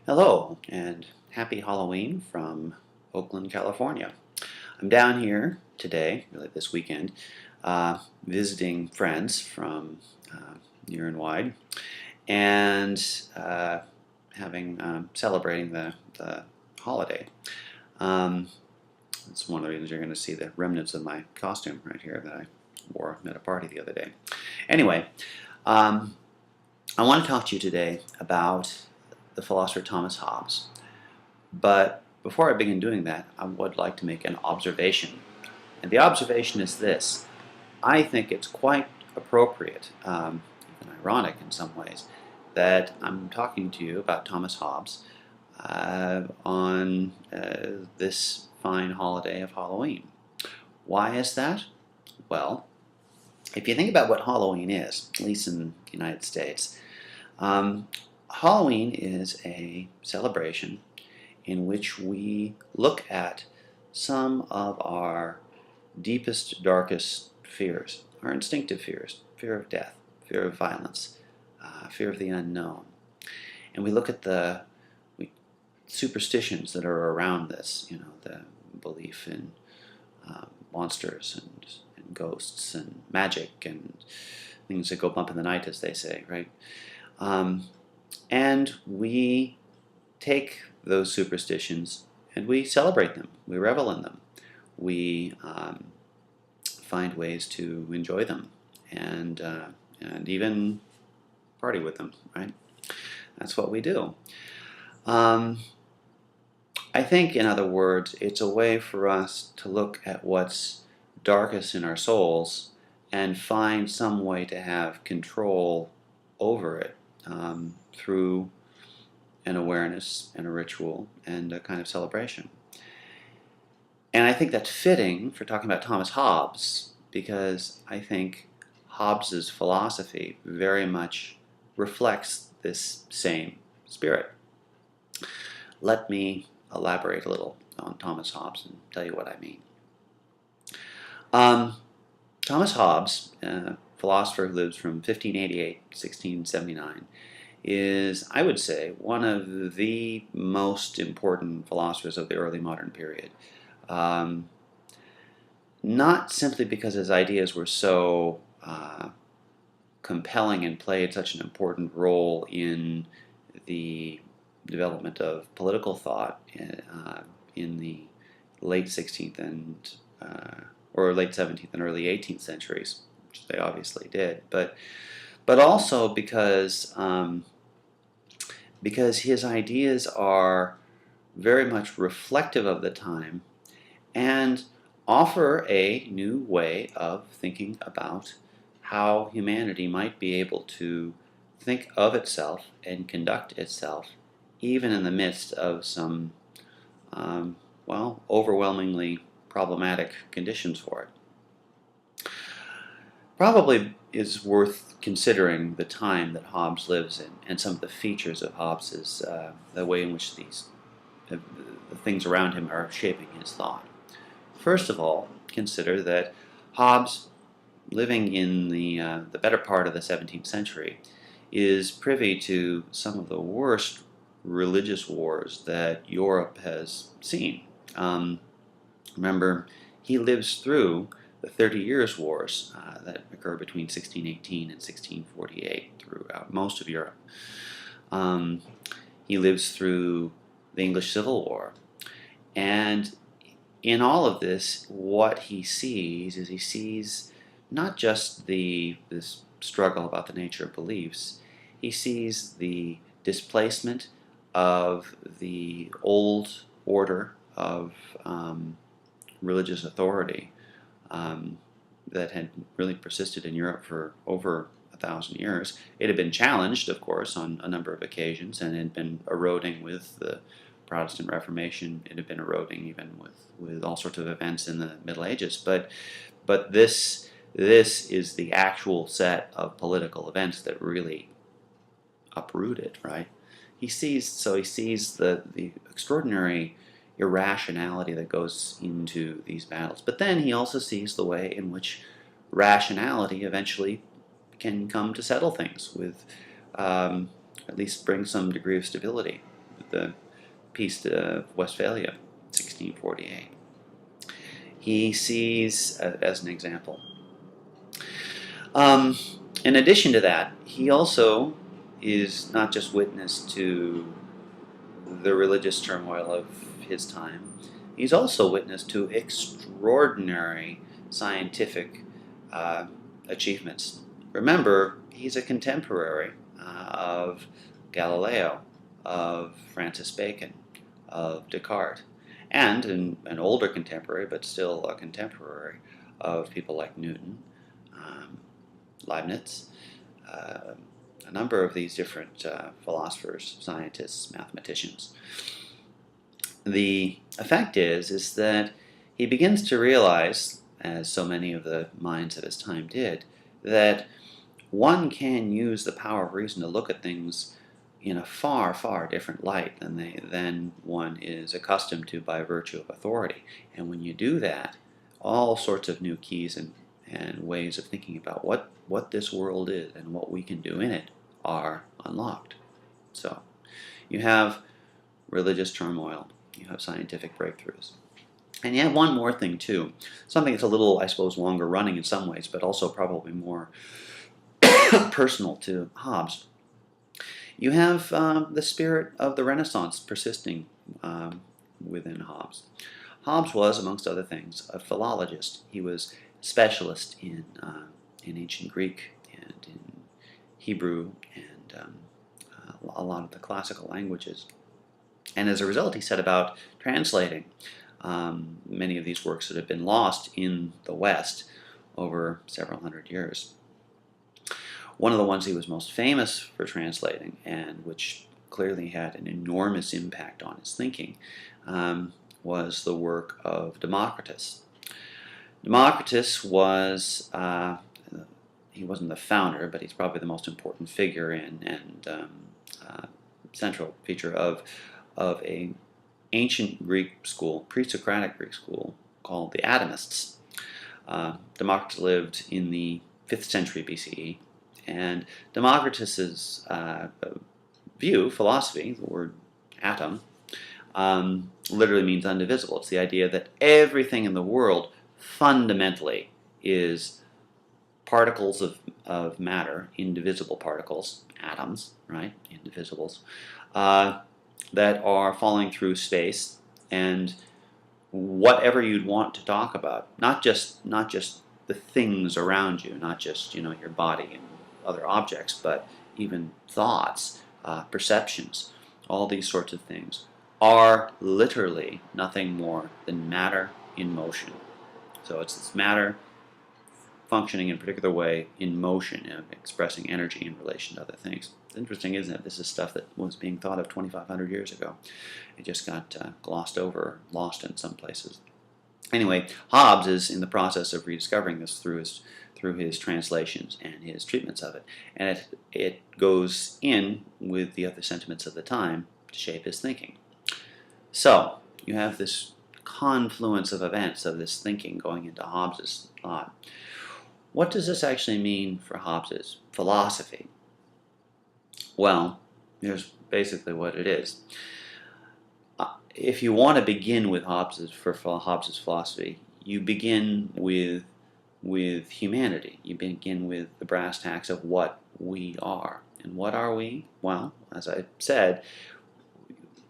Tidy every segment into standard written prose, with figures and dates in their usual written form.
Hello and happy Halloween from Oakland, California. I'm down here today, really this weekend, visiting friends from near and wide, and celebrating the holiday. Um, it's one of the reasons you're going to see the remnants of my costume right here that I wore at a party the other day. Anyway, um, I want to talk to you today about the philosopher Thomas Hobbes. But before I begin doing that, I would like to make an observation. And the observation is this. I think it's quite appropriate, even ironic in some ways, that I'm talking to you about Thomas Hobbes on this fine holiday of Halloween. Why is that? Well, if you think about what Halloween is, at least in the United States, Halloween is a celebration in which we look at some of our deepest, darkest fears, our instinctive fears, fear of death, fear of violence, fear of the unknown. And we look at the superstitions that are around this, the belief in monsters and ghosts and magic and things that go bump in the night, as they say, right? And we take those superstitions and we celebrate them. We revel in them. We find ways to enjoy them and even party with them, right? That's what we do. I think, in other words, it's a way for us to look at what's darkest in our souls and find some way to have control over it through an awareness and a ritual and a kind of celebration. And I think that's fitting for talking about Thomas Hobbes, because I think Hobbes's philosophy very much reflects this same spirit. Let me elaborate a little on Thomas Hobbes and tell you what I mean. Thomas Hobbes, a philosopher who lives from 1588 to 1679, is, I would say, one of the most important philosophers of the early modern period. Not simply because his ideas were so compelling and played such an important role in the development of political thought in the late 16th or late 17th and early 18th centuries, which they obviously did, but also because his ideas are very much reflective of the time and offer a new way of thinking about how humanity might be able to think of itself and conduct itself even in the midst of some, overwhelmingly problematic conditions for it. Probably is worth considering the time that Hobbes lives in and some of the features of Hobbes's, the way in which the things around him are shaping his thought. First of all, consider that Hobbes, living in the better part of the 17th century, is privy to some of the worst religious wars that Europe has seen. Remember, he lives through the 30 Years' Wars that occurred between 1618 and 1648 throughout most of Europe. He lives through the English Civil War. And in all of this, what he sees is he sees not just this struggle about the nature of beliefs, he sees the displacement of the old order of religious authority that had really persisted in Europe for over 1,000 years. It had been challenged, of course, on a number of occasions, and had been eroding with the Protestant Reformation. It had been eroding even with all sorts of events in the Middle Ages. But this is the actual set of political events that really uproot it, right? He sees the extraordinary irrationality that goes into these battles. But then he also sees the way in which rationality eventually can come to settle things with, at least bring some degree of stability. the Peace of Westphalia, 1648. He sees, as an example. In addition to that, he also is not just witness to the religious turmoil of his time, he's also witness to extraordinary scientific achievements. Remember, he's a contemporary of Galileo, of Francis Bacon, of Descartes, and an older contemporary, but still a contemporary, of people like Newton, Leibniz, a number of these different philosophers, scientists, mathematicians. The effect is that he begins to realize, as so many of the minds of his time did, that one can use the power of reason to look at things in a far, far different light than one is accustomed to by virtue of authority. And when you do that, all sorts of new keys and ways of thinking about what this world is and what we can do in it are unlocked. So you have religious turmoil, you have scientific breakthroughs. And you have one more thing too, something that's a little, I suppose, longer running in some ways, but also probably more personal to Hobbes. You have the spirit of the Renaissance persisting within Hobbes. Hobbes was, amongst other things, a philologist. He was a specialist in ancient Greek and in Hebrew and a lot of the classical languages. And as a result, he set about translating many of these works that have been lost in the West over several hundred years. One of the ones he was most famous for translating, and which clearly had an enormous impact on his thinking, was the work of Democritus. Democritus was, he wasn't the founder, but he's probably the most important figure and central feature of a ancient Greek school, pre-Socratic Greek school, called the Atomists. Democritus lived in the 5th century BCE, and Democritus's view, philosophy, the word atom, literally means indivisible. It's the idea that everything in the world fundamentally is particles of matter, indivisible particles, atoms, right, indivisibles, that are falling through space, and whatever you'd want to talk about, not just the things around you, not just your body and other objects, but even thoughts, perceptions, all these sorts of things are literally nothing more than matter in motion. So it's this matter functioning in a particular way in motion, expressing energy in relation to other things. It's interesting, isn't it? This is stuff that was being thought of 2,500 years ago. It just got glossed over, lost in some places. Anyway, Hobbes is in the process of rediscovering this through his translations and his treatments of it. And it goes in with the other sentiments of the time to shape his thinking. So, you have this confluence of events of this thinking going into Hobbes' thought. What does this actually mean for Hobbes' philosophy? Well, here's basically what it is. If you want to begin with Hobbes' philosophy, you begin with humanity. You begin with the brass tacks of what we are. And what are we? Well, as I said,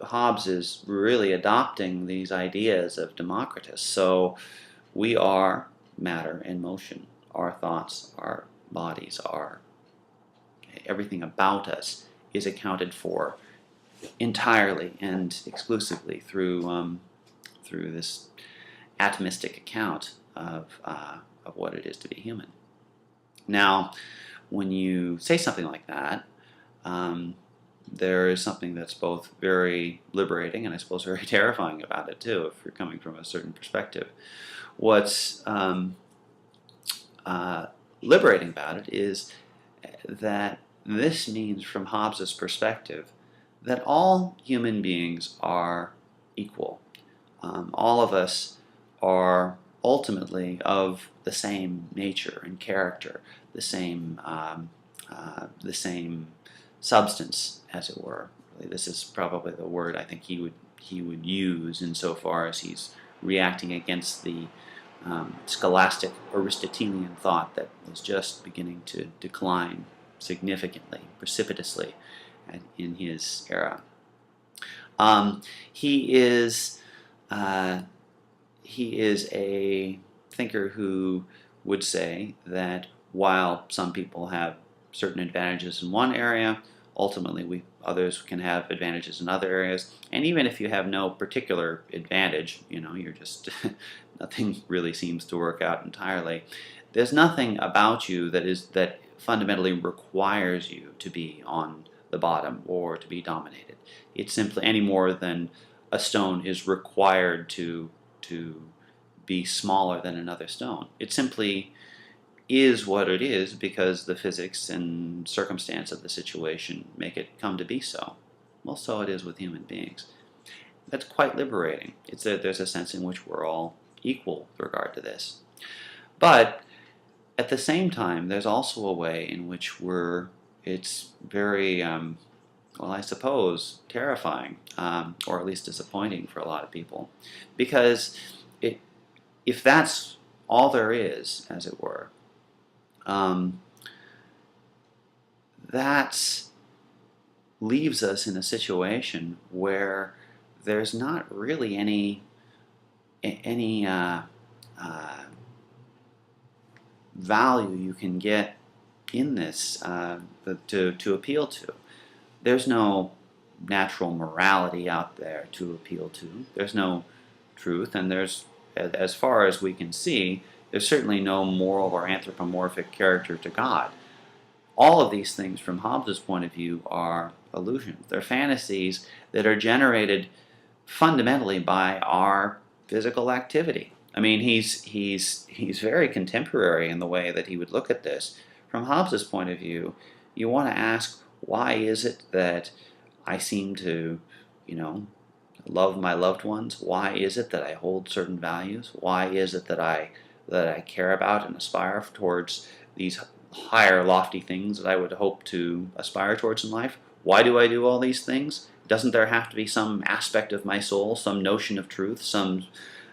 Hobbes is really adopting these ideas of Democritus. So we are matter in motion. Our thoughts, our bodies, everything about us is accounted for entirely and exclusively through this atomistic account of what it is to be human. Now, when you say something like that, there is something that's both very liberating and I suppose very terrifying about it too, if you're coming from a certain perspective. What's liberating about it is that this means, from Hobbes' perspective, that all human beings are equal. All of us are ultimately of the same nature and character, the same substance, as it were, this is probably the word I think he would use insofar as he's reacting against the scholastic Aristotelian thought that was just beginning to decline significantly, precipitously in his era. He is a thinker who would say that while some people have certain advantages in one area, ultimately others can have advantages in other areas. And even if you have no particular advantage, you're just nothing really seems to work out entirely. There's nothing about you that fundamentally requires you to be on the bottom or to be dominated. It's simply any more than a stone is required to be smaller than another stone. It simply is what it is because the physics and circumstance of the situation make it come to be so. Well, so it is with human beings. That's quite liberating. There's a sense in which we're all equal with regard to this. But at the same time, there's also a way in which it's very, well, I suppose, terrifying, or at least disappointing for a lot of people. Because if that's all there is, as it were, that leaves us in a situation where there's not really any value you can get in this to appeal to. There's no natural morality out there to appeal to. There's no truth, and there's, as far as we can see, there's certainly no moral or anthropomorphic character to God. All of these things, from Hobbes' point of view, are illusions. They're fantasies that are generated fundamentally by our physical activity. I mean, he's very contemporary in the way that he would look at this. From Hobbes' point of view, you want to ask, why is it that I seem to, love my loved ones? Why is it that I hold certain values? Why is it that I care about and aspire towards these higher, lofty things that I would hope to aspire towards in life? Why do I do all these things? Doesn't there have to be some aspect of my soul, some notion of truth, some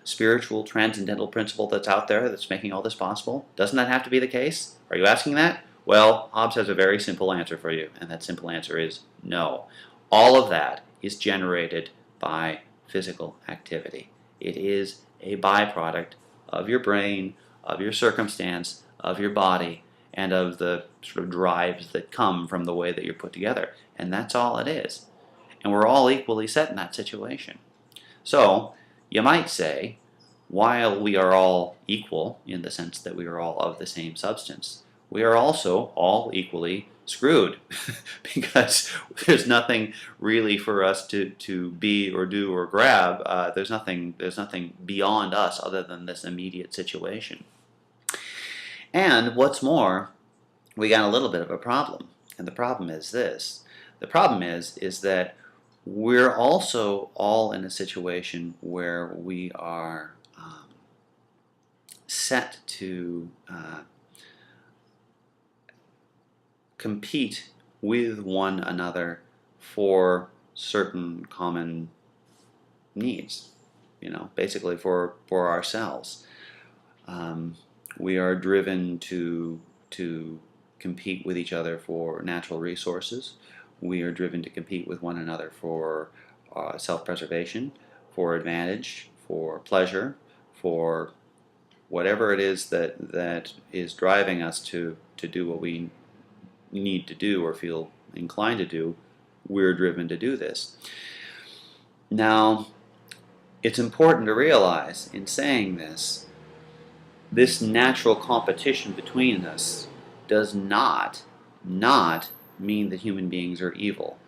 spiritual, transcendental principle that's out there that's making all this possible? Doesn't that have to be the case? Are you asking that? Well, Hobbes has a very simple answer for you, and that simple answer is no. All of that is generated by physical activity. It is a byproduct of your brain, of your circumstance, of your body, and of the sort of drives that come from the way that you're put together. And that's all it is. And we're all equally set in that situation. So, you might say, while we are all equal in the sense that we are all of the same substance, we are also all equally screwed because there's nothing really for us to be or do or grab. There's nothing beyond us other than this immediate situation. And what's more, we got a little bit of a problem. And the problem is this. The problem is that we're also all in a situation where we are set to compete with one another for certain common needs, basically for ourselves. We are driven to compete with each other for natural resources. We are driven to compete with one another for self-preservation, for advantage, for pleasure, for whatever it is that is driving us to do what we need to do or feel inclined to do. We're driven to do this. Now, it's important to realize in saying this natural competition between us does not mean that human beings are evil.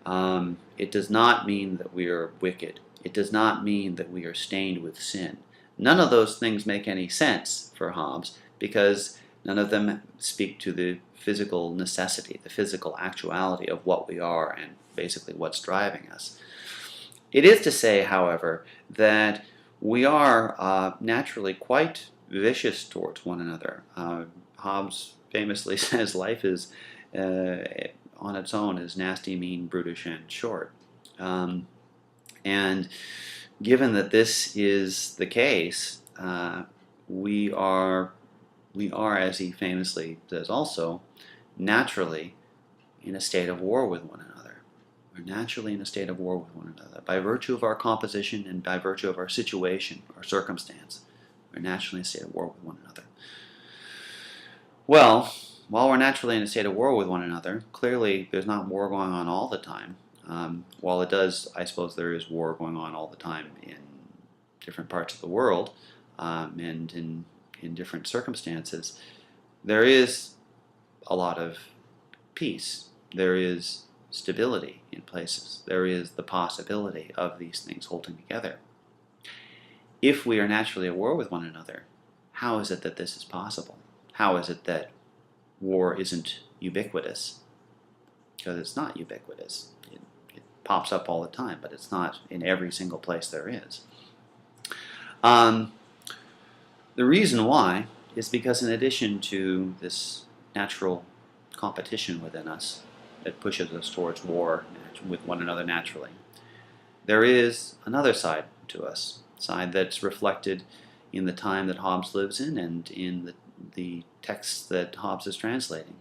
It does not mean that we are wicked. It does not mean that we are stained with sin. None of those things make any sense for Hobbes because none of them speak to the physical necessity, the physical actuality of what we are and basically what's driving us. It is to say, however, that we are naturally quite vicious towards one another. Hobbes famously says life is on its own is nasty, mean, brutish, and short. And given that this is the case, we are, as he famously says also, naturally in a state of war with one another. We're naturally in a state of war with one another. By virtue of our composition and by virtue of our situation, our circumstance, we're naturally in a state of war with one another. Well, while we're naturally in a state of war with one another, clearly there's not war going on all the time. While it does, I suppose there is war going on all the time in different parts of the world and in different circumstances, there is a lot of peace. There is stability in places. There is the possibility of these things holding together. If we are naturally at war with one another, how is it that this is possible? How is it that war isn't ubiquitous? Because it's not ubiquitous. It pops up all the time, but it's not in every single place there is. The reason why is because in addition to this natural competition within us that pushes us towards war with one another naturally, there is another side to us, side that's reflected in the time that Hobbes lives in and in the texts that Hobbes is translating.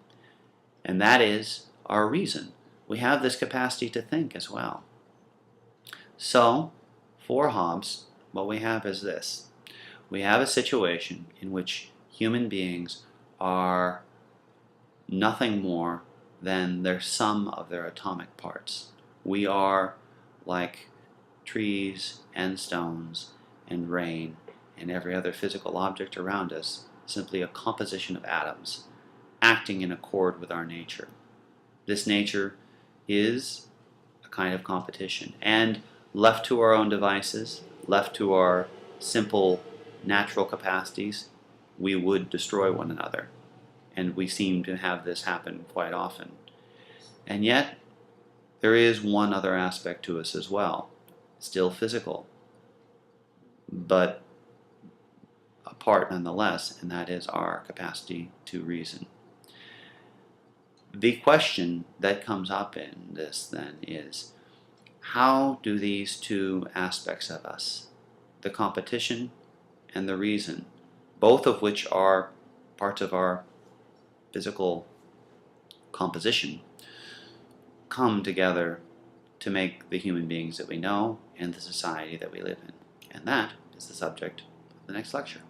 And that is our reason. We have this capacity to think as well. So, for Hobbes, what we have is this. We have a situation in which human beings are nothing more than their sum of their atomic parts. We are like trees and stones and rain and every other physical object around us, simply a composition of atoms acting in accord with our nature. This nature is a kind of competition, and left to our own devices, left to our simple natural capacities, we would destroy one another. And we seem to have this happen quite often. And yet, there is one other aspect to us as well, still physical, but apart nonetheless, and that is our capacity to reason. The question that comes up in this then is, how do these two aspects of us, the competition and the reason, both of which are parts of our physical composition, come together to make the human beings that we know and the society that we live in? And that is the subject of the next lecture.